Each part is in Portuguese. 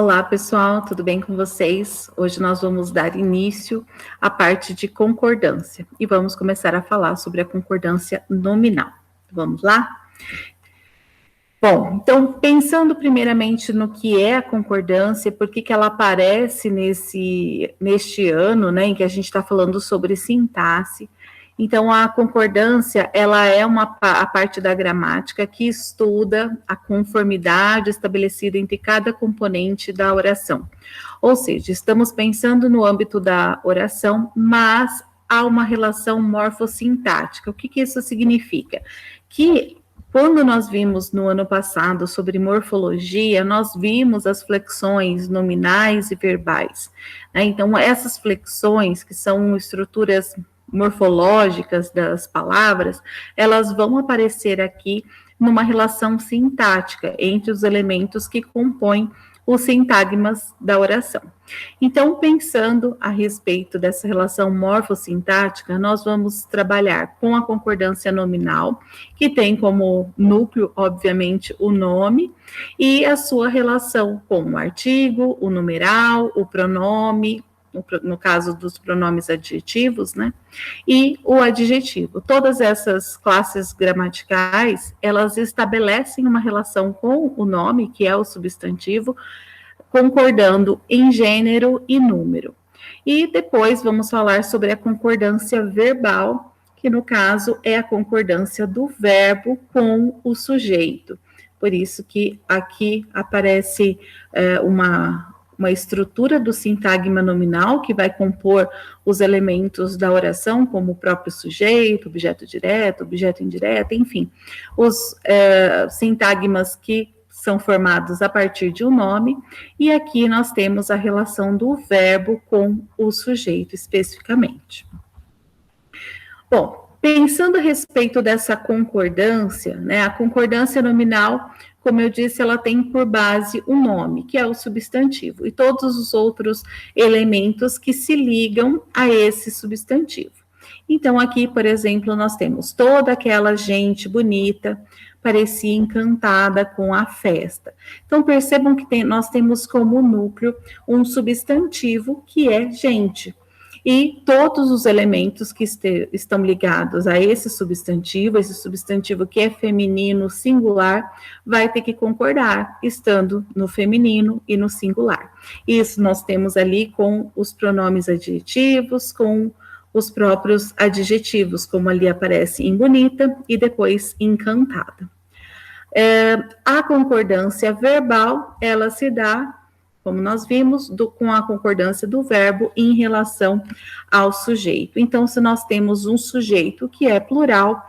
Olá, pessoal, tudo bem com vocês? Hoje nós vamos dar início à parte de concordância e vamos começar a falar sobre a concordância nominal. Vamos lá? Bom, então, pensando primeiramente no que é a concordância, por que ela aparece neste ano, né, em que a gente está falando sobre sintaxe. Então, a concordância, ela é a parte da gramática que estuda a conformidade estabelecida entre cada componente da oração. Ou seja, estamos pensando no âmbito da oração, mas há uma relação morfossintática. O que isso significa? Que quando nós vimos no ano passado sobre morfologia, nós vimos as flexões nominais e verbais, né? Então, essas flexões, que são estruturas morfológicas das palavras, elas vão aparecer aqui numa relação sintática entre os elementos que compõem os sintagmas da oração. Então, pensando a respeito dessa relação morfossintática, nós vamos trabalhar com a concordância nominal, que tem como núcleo, obviamente, o nome, e a sua relação com o artigo, o numeral, o pronome, no caso dos pronomes adjetivos, né, e o adjetivo. Todas essas classes gramaticais, elas estabelecem uma relação com o nome, que é o substantivo, concordando em gênero e número. E depois vamos falar sobre a concordância verbal, que no caso é a concordância do verbo com o sujeito. Por isso que aqui aparece uma estrutura do sintagma nominal que vai compor os elementos da oração, como o próprio sujeito, objeto direto, objeto indireto, enfim, os sintagmas que são formados a partir de um nome, e aqui nós temos a relação do verbo com o sujeito especificamente. Bom, pensando a respeito dessa concordância, né, a concordância nominal, como eu disse, ela tem por base o nome, que é o substantivo, e todos os outros elementos que se ligam a esse substantivo. Então, aqui, por exemplo, nós temos toda aquela gente bonita, parecia encantada com a festa. Então, percebam que nós temos como núcleo um substantivo que é gente. E todos os elementos que estão ligados a esse substantivo que é feminino singular, vai ter que concordar, estando no feminino e no singular. Isso nós temos ali com os pronomes adjetivos, com os próprios adjetivos, como ali aparece em bonita e depois encantada. A concordância verbal, ela se dá, como nós vimos, com a concordância do verbo em relação ao sujeito. Então, se nós temos um sujeito que é plural,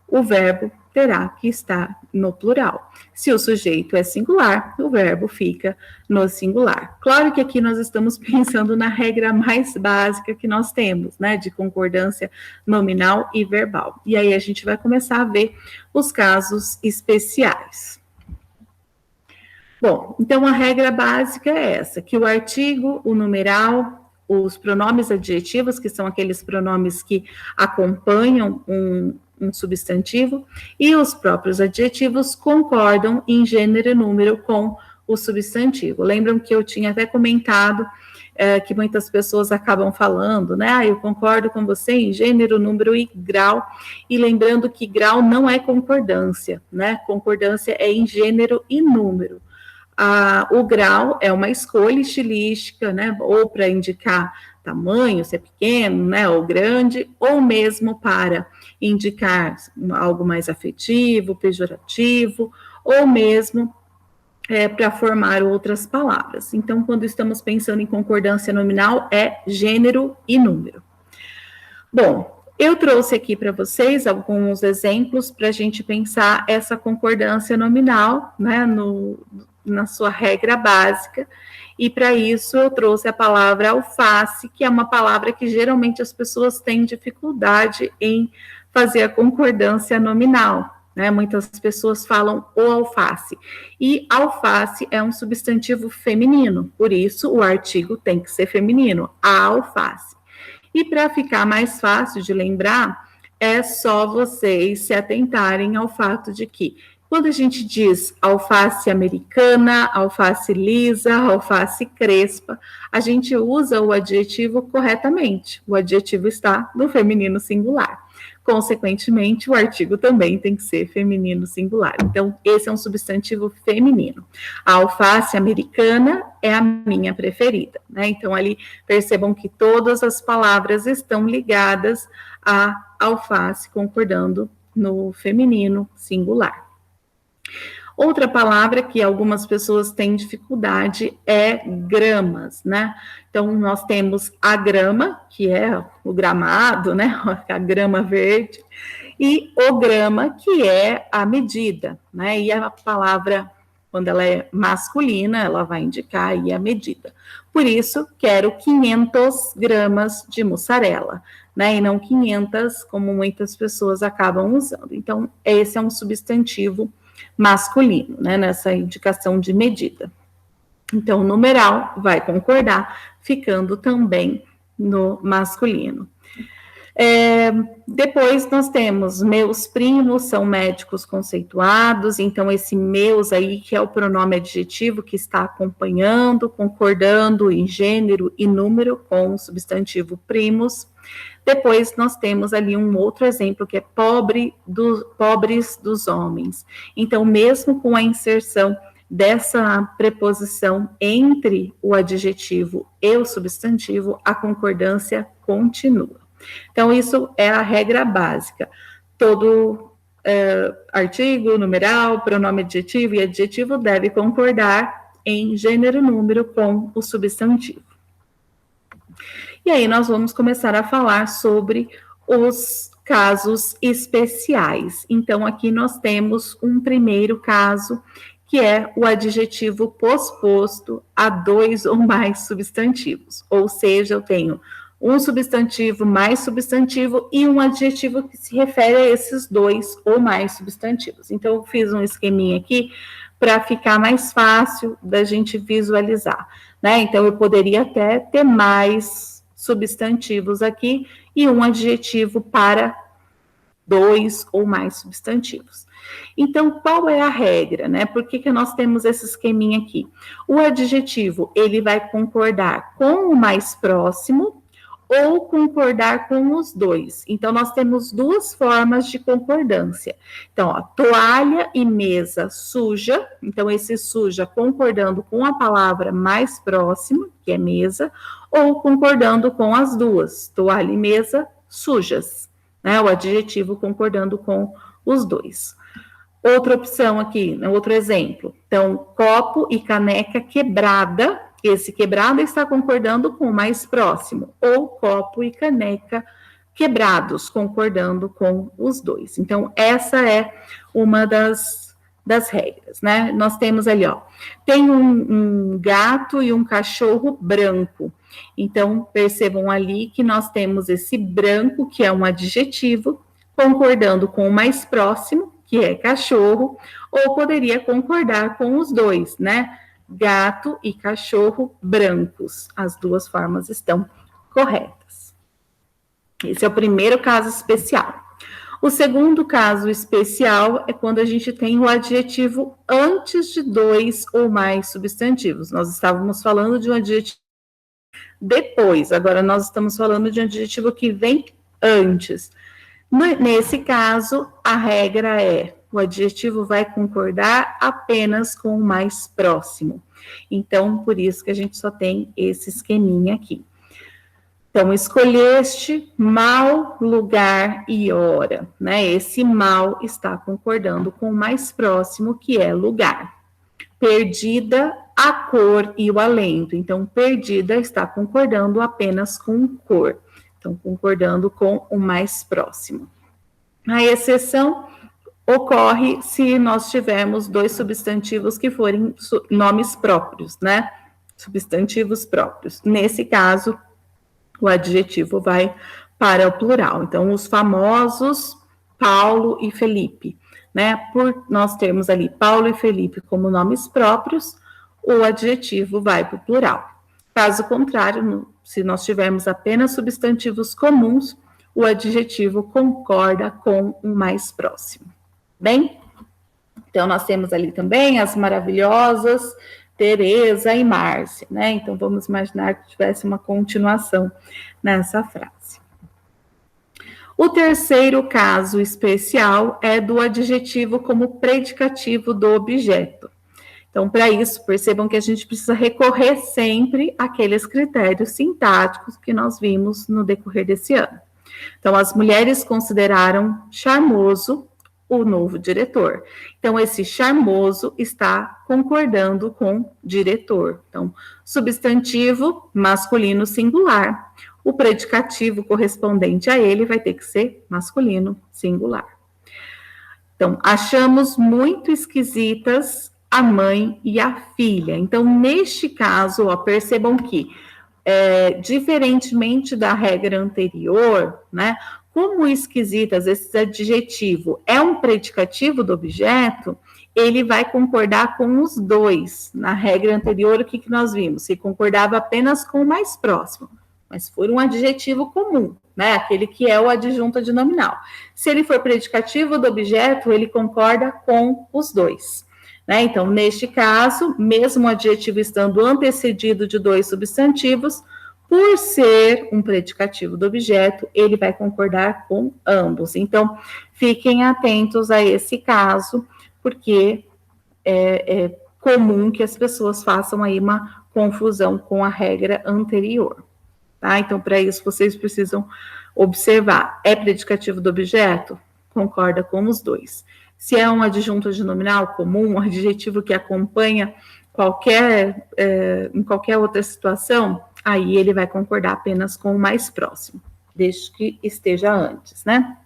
o verbo terá que estar no plural. Se o sujeito é singular, o verbo fica no singular. Claro que aqui nós estamos pensando na regra mais básica que nós temos, né, de concordância nominal e verbal. E aí a gente vai começar a ver os casos especiais. Bom, então a regra básica é essa, que o artigo, o numeral, os pronomes adjetivos, que são aqueles pronomes que acompanham um substantivo, e os próprios adjetivos concordam em gênero e número com o substantivo. Lembram que eu tinha até comentado que muitas pessoas acabam falando, né? Eu concordo com você em gênero, número e grau, e lembrando que grau não é concordância, né? Concordância é em gênero e número. O grau é uma escolha estilística, né? Ou para indicar tamanho, se é pequeno, né, ou grande, ou mesmo para indicar algo mais afetivo, pejorativo, ou mesmo para formar outras palavras. Então, quando estamos pensando em concordância nominal, é gênero e número. Bom, eu trouxe aqui para vocês alguns exemplos para a gente pensar essa concordância nominal, né, na sua regra básica, e para isso eu trouxe a palavra alface, que é uma palavra que geralmente as pessoas têm dificuldade em fazer a concordância nominal, né? Muitas pessoas falam o alface, e alface é um substantivo feminino, por isso o artigo tem que ser feminino, a alface. E para ficar mais fácil de lembrar, é só vocês se atentarem ao fato de que Quando a gente diz alface americana, alface lisa, alface crespa, a gente usa o adjetivo corretamente. O adjetivo está no feminino singular. Consequentemente, o artigo também tem que ser feminino singular. Então, esse é um substantivo feminino. A alface americana é a minha preferida, né? Então, ali percebam que todas as palavras estão ligadas à alface, concordando no feminino singular. Outra palavra que algumas pessoas têm dificuldade é gramas, né? Então, nós temos a grama, que é o gramado, né? A grama verde, e o grama, que é a medida, né? E a palavra, quando ela é masculina, ela vai indicar aí a medida. Por isso, quero 500 gramas de mussarela, né? E não 500, como muitas pessoas acabam usando. Então, esse é um substantivo masculino, né, nessa indicação de medida. Então, o numeral vai concordar, ficando também no masculino. Depois nós temos meus primos, são médicos conceituados, então esse meus aí, que é o pronome adjetivo que está acompanhando, concordando em gênero e número com o substantivo primos. Depois nós temos ali um outro exemplo que é pobres dos homens. Então, mesmo com a inserção dessa preposição entre o adjetivo e o substantivo, a concordância continua. Então, isso é a regra básica. Todo artigo, numeral, pronome adjetivo e adjetivo deve concordar em gênero e número com o substantivo. E aí nós vamos começar a falar sobre os casos especiais. Então, aqui nós temos um primeiro caso, que é o adjetivo posposto a 2 ou mais substantivos. Ou seja, eu tenho um substantivo mais substantivo e um adjetivo que se refere a esses 2 ou mais substantivos. Então, eu fiz um esqueminha aqui para ficar mais fácil da gente visualizar, né? Então, eu poderia até ter mais substantivos aqui e um adjetivo para 2 ou mais substantivos. Então, qual é a regra, né? Por que nós temos esse esqueminha aqui? O adjetivo, ele vai concordar com o mais próximo ou concordar com os 2. Então, nós temos 2 formas de concordância. Então, ó, toalha e mesa suja. Então, esse suja concordando com a palavra mais próxima, que é mesa, ou concordando com as 2, toalha e mesa sujas, né? O adjetivo concordando com os 2. Outra opção aqui, outro exemplo. Então, copo e caneca quebrada. Esse quebrada está concordando com o mais próximo, ou copo e caneca quebrados, concordando com os 2. Então, essa é uma das regras, né? Nós temos ali, ó, tem um gato e um cachorro branco. Então, percebam ali que nós temos esse branco, que é um adjetivo, concordando com o mais próximo, que é cachorro, ou poderia concordar com os 2, né? Gato e cachorro brancos. As 2 formas estão corretas. Esse é o primeiro caso especial. O segundo caso especial é quando a gente tem o adjetivo antes de 2 ou mais substantivos. Nós estávamos falando de um adjetivo depois, agora nós estamos falando de um adjetivo que vem antes. Nesse caso, a regra é: o adjetivo vai concordar apenas com o mais próximo. Então, por isso que a gente só tem esse esqueminha aqui. Então, escolheste mal, lugar e hora, né? Esse mal está concordando com o mais próximo, que é lugar. Perdida, a cor e o alento. Então, perdida está concordando apenas com cor. Então, concordando com o mais próximo. A exceção ocorre se nós tivermos 2 substantivos que forem nomes próprios, né? Substantivos próprios. Nesse caso, o adjetivo vai para o plural. Então, os famosos Paulo e Felipe, né? Por nós termos ali Paulo e Felipe como nomes próprios, o adjetivo vai para o plural. Caso contrário, se nós tivermos apenas substantivos comuns, o adjetivo concorda com o mais próximo. Bem, Então, nós temos ali também as maravilhosas Teresa e Márcia, né? Então, vamos imaginar que tivesse uma continuação nessa frase. O terceiro caso especial é do adjetivo como predicativo do objeto. Então, para isso, percebam que a gente precisa recorrer sempre àqueles critérios sintáticos que nós vimos no decorrer desse ano. Então, as mulheres consideraram charmoso o novo diretor. Então, esse charmoso está concordando com diretor. Então, substantivo masculino singular. O predicativo correspondente a ele vai ter que ser masculino singular. Então, achamos muito esquisitas a mãe e a filha. Então, neste caso, ó, percebam que, diferentemente da regra anterior, né, como esquisitas, esse adjetivo é um predicativo do objeto, ele vai concordar com os dois. Na regra anterior, o que nós vimos? Se concordava apenas com o mais próximo, mas for um adjetivo comum, né, aquele que é o adjunto adnominal. Se ele for predicativo do objeto, ele concorda com os dois. Né? Então, neste caso, mesmo o adjetivo estando antecedido de dois substantivos, por ser um predicativo do objeto, ele vai concordar com ambos. Então, fiquem atentos a esse caso, porque é comum que as pessoas façam aí uma confusão com a regra anterior. Tá? Então, para isso, vocês precisam observar. É predicativo do objeto? Concorda com os dois. Se é um adjunto adnominal comum, um adjetivo que acompanha em qualquer outra situação, aí ele vai concordar apenas com o mais próximo, desde que esteja antes, né?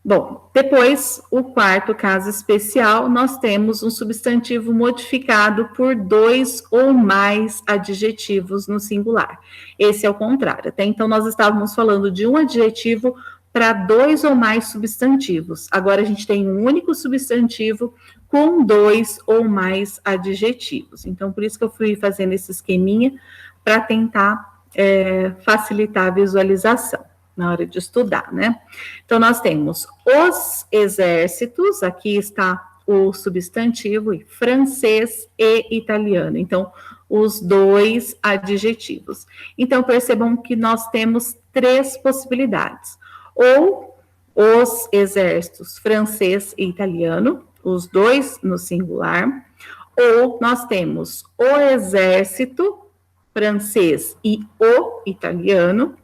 Bom, depois, o quarto caso especial, nós temos um substantivo modificado por dois ou mais adjetivos no singular. Esse é o contrário. Até então, nós estávamos falando de um adjetivo para dois ou mais substantivos. Agora, a gente tem um único substantivo com dois ou mais adjetivos. Então, por isso que eu fui fazendo esse esqueminha para tentar facilitar a visualização na hora de estudar, né? Então, nós temos os exércitos, aqui está o substantivo, e francês e italiano. Então, os dois adjetivos. Então, percebam que nós temos três possibilidades. Ou os exércitos francês e italiano, os dois no singular, ou nós temos o exército francês e o italiano,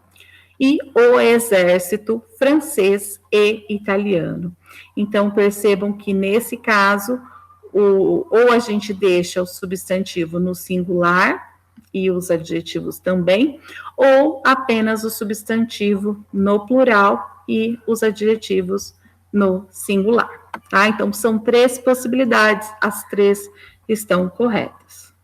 e o exército francês e italiano. Então, percebam que nesse caso, ou a gente deixa o substantivo no singular, e os adjetivos também, ou apenas o substantivo no plural e os adjetivos no singular, tá? Então, são três possibilidades, as três estão corretas.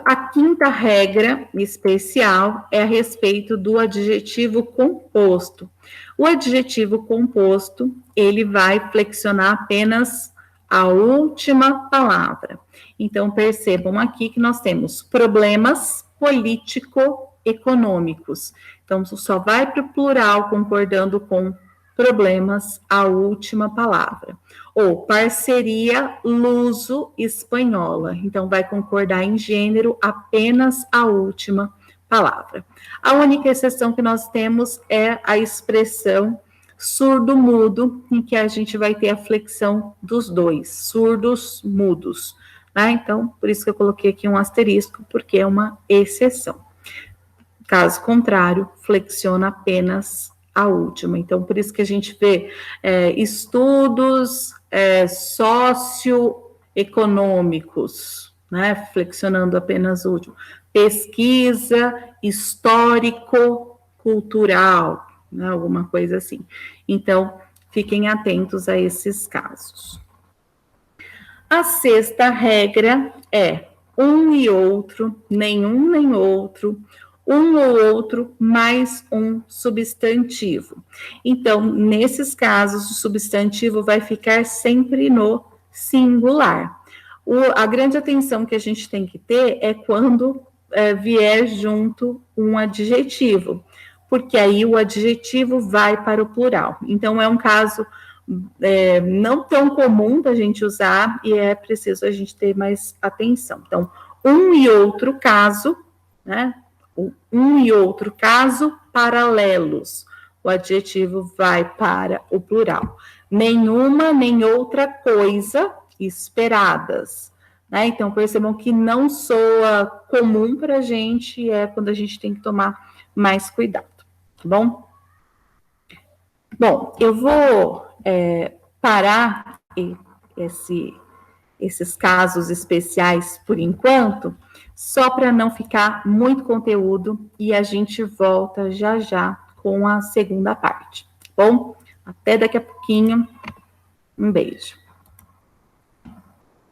A quinta regra especial é a respeito do adjetivo composto. O adjetivo composto, ele vai flexionar apenas a última palavra. Então, percebam aqui que nós temos problemas político-econômicos. Então, só vai para o plural concordando com problemas a última palavra. Ou parceria luso-espanhola. Então, vai concordar em gênero apenas a última palavra. A única exceção que nós temos é a expressão surdo-mudo, em que a gente vai ter a flexão dos dois, surdos-mudos. Né? Então, por isso que eu coloquei aqui um asterisco, porque é uma exceção. Caso contrário, flexiona apenas a última. Então, por isso que a gente vê estudos socioeconômicos, né? Flexionando apenas o último. Pesquisa histórico-cultural, né? Alguma coisa assim. Então, fiquem atentos a esses casos. A sexta regra é um e outro, nenhum nem outro, um ou outro mais um substantivo. Então, nesses casos, o substantivo vai ficar sempre no singular. A grande atenção que a gente tem que ter é quando vier junto um adjetivo, porque aí o adjetivo vai para o plural. Então, é um caso não tão comum da gente usar e é preciso a gente ter mais atenção. Então, um e outro caso, né? Um e outro caso paralelos. O adjetivo vai para o plural. Nenhuma nem outra coisa esperadas. Né? Então, percebam que não soa comum para a gente, é quando a gente tem que tomar mais cuidado, tá bom? Bom, eu vou parar esses casos especiais por enquanto, só para não ficar muito conteúdo e a gente volta já já com a segunda parte, tá bom? Até daqui a pouquinho. Um beijo.